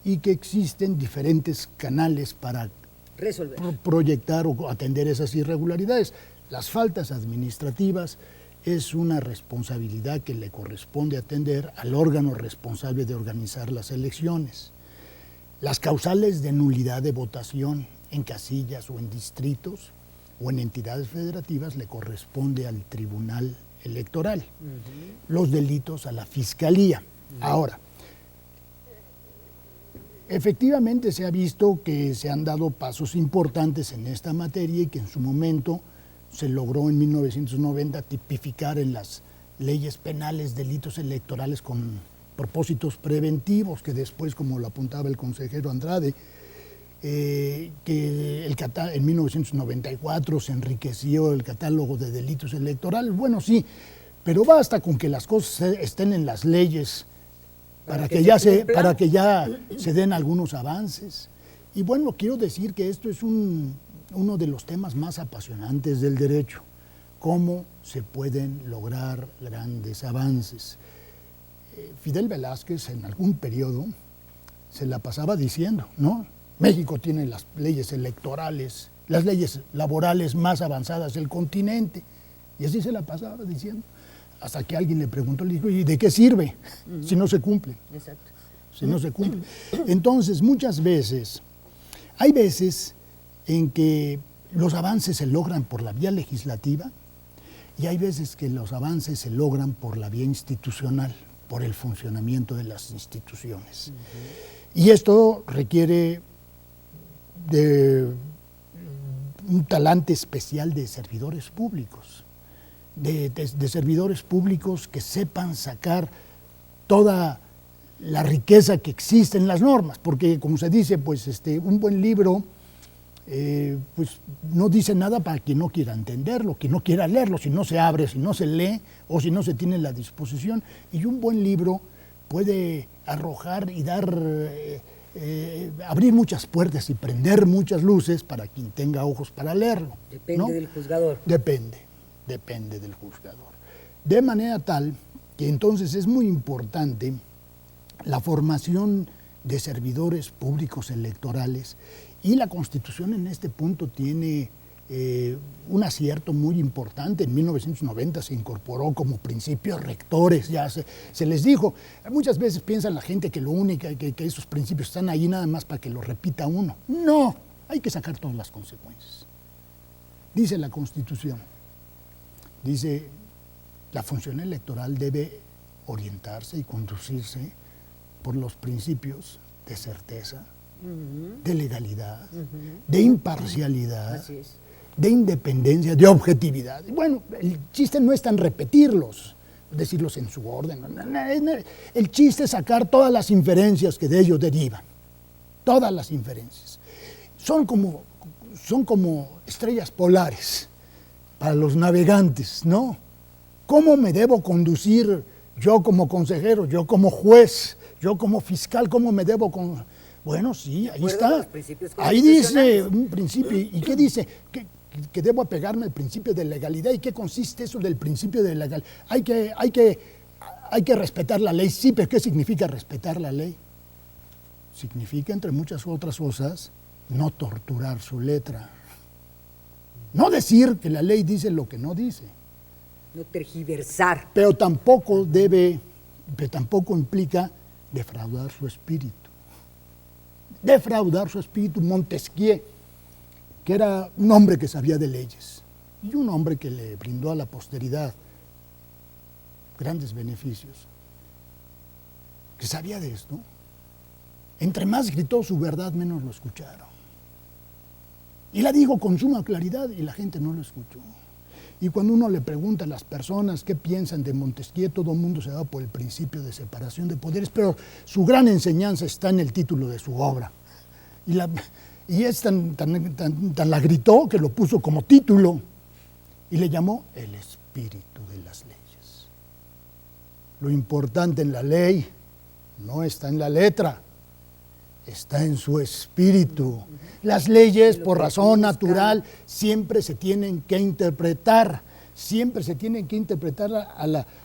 y que existen diferentes canales para resolver, proyectar o atender esas irregularidades. Las faltas administrativas es una responsabilidad que le corresponde atender al órgano responsable de organizar las elecciones. Las causales de nulidad de votación en casillas o en distritos o en entidades federativas le corresponde al Tribunal Electoral. Los delitos a la Fiscalía. Ahora, efectivamente se ha visto que se han dado pasos importantes en esta materia y que en su momento se logró en 1990 tipificar en las leyes penales delitos electorales con propósitos preventivos, que después, como lo apuntaba el consejero Andrade, que en 1994 se enriqueció el catálogo de delitos electorales. Bueno, sí, pero basta con que las cosas estén en las leyes para que ya se den algunos avances. Y bueno, quiero decir que esto es uno de los temas más apasionantes del derecho, cómo se pueden lograr grandes avances. Fidel Velázquez en algún periodo se la pasaba diciendo, ¿no? México tiene las leyes electorales, las leyes laborales más avanzadas del continente, y así se la pasaba diciendo, hasta que alguien le preguntó, le dijo, ¿y de qué sirve si no se cumple? Exacto. Si no se cumple. Entonces, muchas veces, hay veces en que los avances se logran por la vía legislativa y hay veces que los avances se logran por la vía institucional, por el funcionamiento de las instituciones. Y esto requiere de un talante especial de servidores públicos, de servidores públicos que sepan sacar toda la riqueza que existe en las normas, porque como se dice, pues un buen libro pues no dice nada para quien no quiera entenderlo, quien no quiera leerlo, si no se abre, si no se lee o si no se tiene la disposición. Y un buen libro puede arrojar y dar, abrir muchas puertas y prender muchas luces para quien tenga ojos para leerlo. Depende del juzgador. Depende del juzgador. De manera tal que entonces es muy importante la formación de servidores públicos electorales. Y la Constitución en este punto tiene un acierto muy importante. En 1990 se incorporó como principios rectores, ya se les dijo. Muchas veces piensa la gente que lo único, que esos principios están ahí nada más para que lo repita uno. No, hay que sacar todas las consecuencias. Dice la Constitución, dice, la función electoral debe orientarse y conducirse por los principios de certeza, de legalidad, de imparcialidad, de independencia, de objetividad. Y bueno, el chiste no es tan repetirlos, decirlos en su orden. El chiste es sacar todas las inferencias que de ellos derivan. Todas las inferencias. Son como estrellas polares para los navegantes, ¿no? ¿Cómo me debo conducir yo como consejero, yo como juez, yo como fiscal? ¿Cómo me debo conducir? Bueno, sí, ahí está. Ahí dice un principio. ¿Y qué dice? Que debo apegarme al principio de legalidad. ¿Y qué consiste eso del principio de legalidad? Hay que respetar la ley. Sí, pero ¿qué significa respetar la ley? Significa, entre muchas otras cosas, no torturar su letra. No decir que la ley dice lo que no dice. No tergiversar. Pero tampoco implica defraudar su espíritu. Defraudar su espíritu. Montesquieu, que era un hombre que sabía de leyes y un hombre que le brindó a la posteridad grandes beneficios, que sabía de esto, entre más gritó su verdad, menos lo escucharon. Y la dijo con suma claridad y la gente no lo escuchó. Y cuando uno le pregunta a las personas qué piensan de Montesquieu, todo el mundo se va por el principio de separación de poderes, pero su gran enseñanza está en el título de su obra. Y es tan la gritó que lo puso como título y le llamó el espíritu de las leyes. Lo importante en la ley no está en la letra, está en su espíritu. Las leyes, por razón natural, siempre se tienen que interpretar,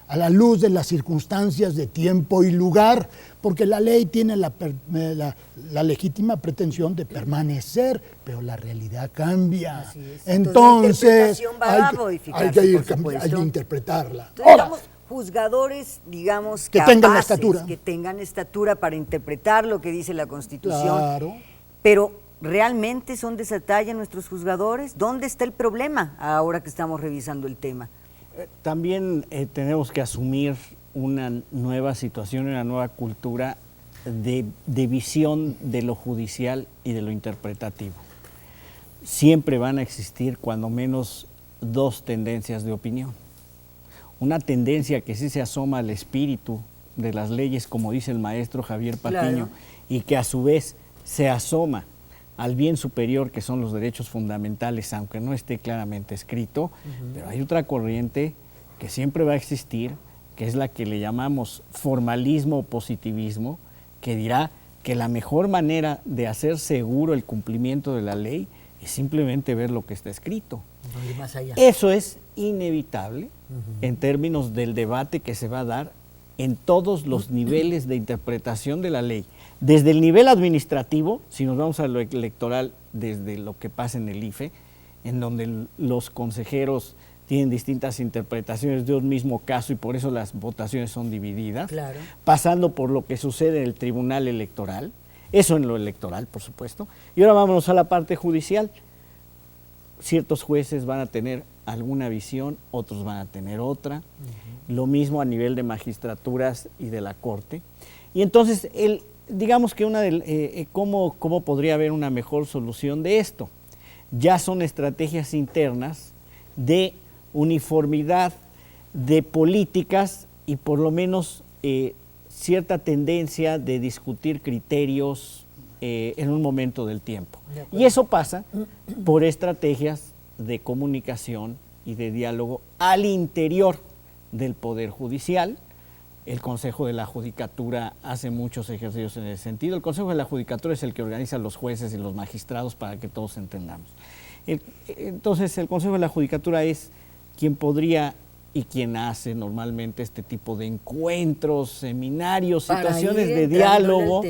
a la luz de las circunstancias de tiempo y lugar, porque la ley tiene la legítima pretensión de permanecer, pero la realidad cambia. Entonces hay que interpretarla. Ahora, juzgadores, digamos, que tengan la estatura. Que tengan estatura para interpretar lo que dice la Constitución. Claro. Pero, ¿realmente son de esa talla nuestros juzgadores? ¿Dónde está el problema ahora que estamos revisando el tema? También tenemos que asumir una nueva situación, una nueva cultura de visión de lo judicial y de lo interpretativo. Siempre van a existir cuando menos dos tendencias de opinión. Una tendencia que sí se asoma al espíritu de las leyes, como dice el maestro Javier Patiño, claro, y que a su vez se asoma al bien superior, que son los derechos fundamentales, aunque no esté claramente escrito, pero hay otra corriente que siempre va a existir, que es la que le llamamos formalismo o positivismo, que dirá que la mejor manera de hacer seguro el cumplimiento de la ley es simplemente ver lo que está escrito. No ir más allá. Eso es inevitable en términos del debate que se va a dar en todos los niveles de interpretación de la ley. Desde el nivel administrativo, si nos vamos a lo electoral, desde lo que pasa en el IFE, en donde los consejeros tienen distintas interpretaciones de un mismo caso y por eso las votaciones son divididas, claro, pasando por lo que sucede en el Tribunal Electoral, eso en lo electoral, por supuesto. Y ahora vámonos a la parte judicial. Ciertos jueces van a tener alguna visión, otros van a tener otra, lo mismo a nivel de magistraturas y de la Corte. Y entonces, digamos que ¿cómo podría haber una mejor solución de esto? Ya son estrategias internas de uniformidad de políticas y por lo menos cierta tendencia de discutir criterios en un momento del tiempo. Y eso pasa por estrategias de comunicación y de diálogo al interior del Poder Judicial. El Consejo de la Judicatura hace muchos ejercicios en ese sentido. El Consejo de la Judicatura es el que organiza a los jueces y los magistrados para que todos entendamos. Entonces, el Consejo de la Judicatura es quien podría y quien hace normalmente este tipo de encuentros, seminarios, situaciones de diálogo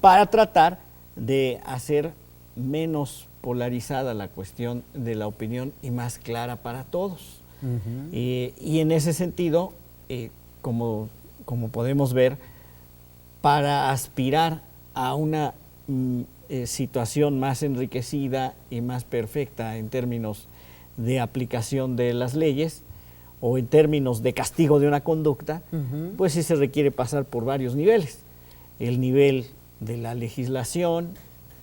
para tratar de hacer menos polarizada la cuestión de la opinión y más clara para todos. Y en ese sentido, como podemos ver, para aspirar a una situación más enriquecida y más perfecta en términos de aplicación de las leyes o en términos de castigo de una conducta, pues sí se requiere pasar por varios niveles. El nivel de la legislación,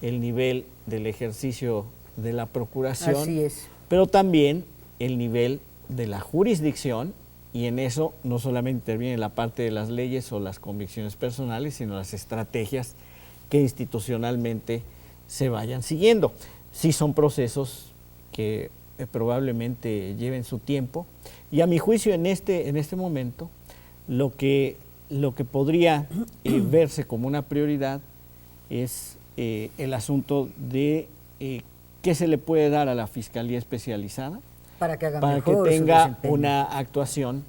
el nivel del ejercicio de la procuración, así es, pero también el nivel de la jurisdicción, y en eso no solamente interviene la parte de las leyes o las convicciones personales, sino las estrategias que institucionalmente se vayan siguiendo. Sí son procesos que probablemente lleven su tiempo, y a mi juicio en este momento lo que podría verse como una prioridad es el asunto de qué se le puede dar a la Fiscalía Especializada para que tenga una actuación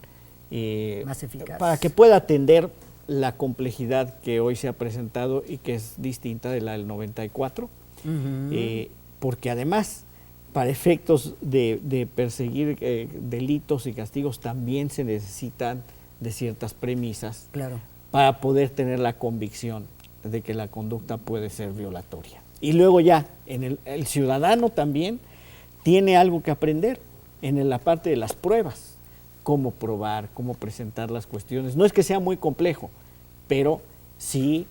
más eficaz, para que pueda atender la complejidad que hoy se ha presentado y que es distinta de la del 94, porque además para efectos de perseguir delitos y castigos también se necesitan de ciertas premisas para poder tener la convicción de que la conducta puede ser violatoria. Y luego ya, el ciudadano también tiene algo que aprender en la parte de las pruebas, cómo probar, cómo presentar las cuestiones. No es que sea muy complejo, pero sí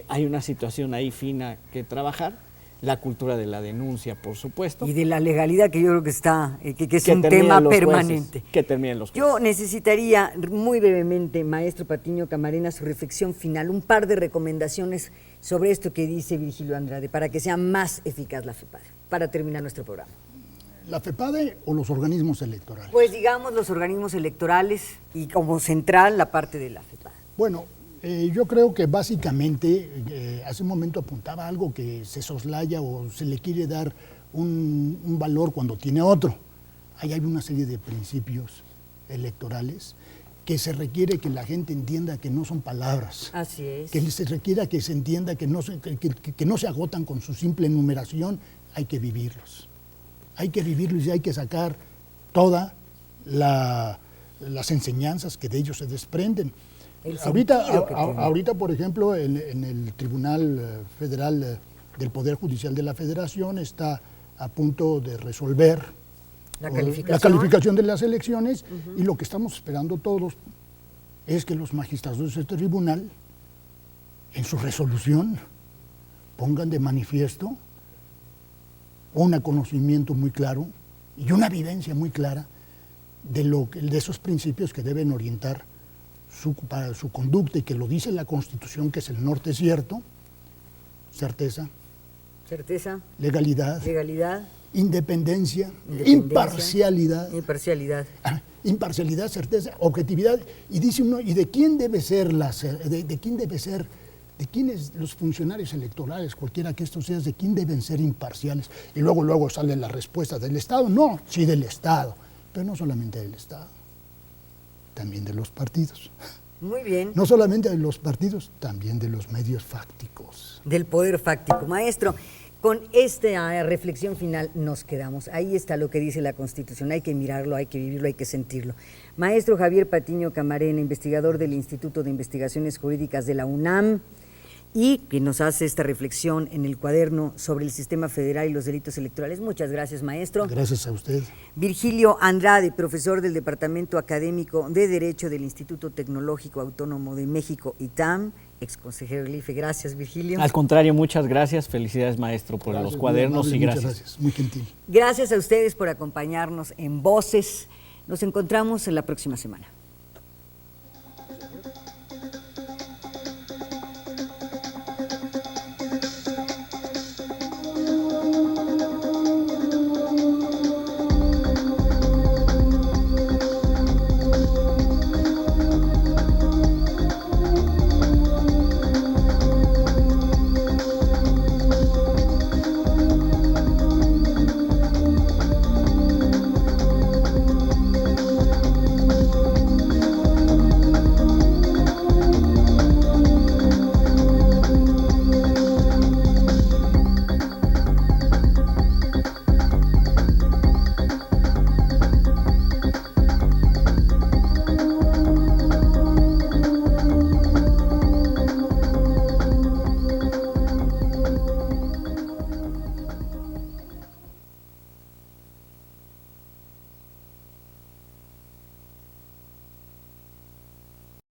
hay una situación ahí fina que trabajar. La cultura de la denuncia, por supuesto. Y de la legalidad, que yo creo que está, que es un tema permanente. Que terminen los jueces. Yo necesitaría muy brevemente, maestro Patiño Camarena, su reflexión final, un par de recomendaciones sobre esto que dice Virgilio Andrade, para que sea más eficaz la FEPADE, para terminar nuestro programa. ¿La FEPADE o los organismos electorales? Pues digamos los organismos electorales y como central la parte de la FEPADE. Bueno, yo creo que básicamente, hace un momento apuntaba algo que se soslaya o se le quiere dar un valor cuando tiene otro. Ahí hay una serie de principios electorales que se requiere que la gente entienda que no son palabras. Así es. Que se requiera que se entienda que no se agotan con su simple enumeración, hay que vivirlos. Hay que vivirlos y hay que sacar todas las enseñanzas que de ellos se desprenden. Ahorita, por ejemplo, en el Tribunal Federal del Poder Judicial de la Federación está a punto de resolver la calificación de las elecciones, y lo que estamos esperando todos es que los magistrados de este tribunal, en su resolución, pongan de manifiesto un conocimiento muy claro y una vivencia muy clara de esos principios que deben orientar su conducta, y que lo dice la Constitución, que es el norte cierto: certeza, legalidad, independencia, imparcialidad, certeza, objetividad, y dice uno, ¿y de quién debe ser de quiénes los funcionarios electorales, cualquiera que estos sean, de quién deben ser imparciales? Y luego sale la respuesta del Estado. No, sí, del Estado, pero no solamente del Estado, también de los partidos. Muy bien. No solamente de los partidos, también de los medios fácticos. Del poder fáctico. Maestro, con esta reflexión final nos quedamos. Ahí está lo que dice la Constitución. Hay que mirarlo, hay que vivirlo, hay que sentirlo. Maestro Javier Patiño Camarena, investigador del Instituto de Investigaciones Jurídicas de la UNAM, y que nos hace esta reflexión en el cuaderno sobre el sistema federal y los delitos electorales. Muchas gracias, maestro. Gracias a usted. Virgilio Andrade, profesor del Departamento Académico de Derecho del Instituto Tecnológico Autónomo de México, ITAM, ex consejero del IFE. Gracias, Virgilio. Al contrario, muchas gracias. Felicidades, maestro, por los cuadernos, y gracias. Muchas gracias, muy gentil. Gracias a ustedes por acompañarnos en Voces. Nos encontramos en la próxima semana.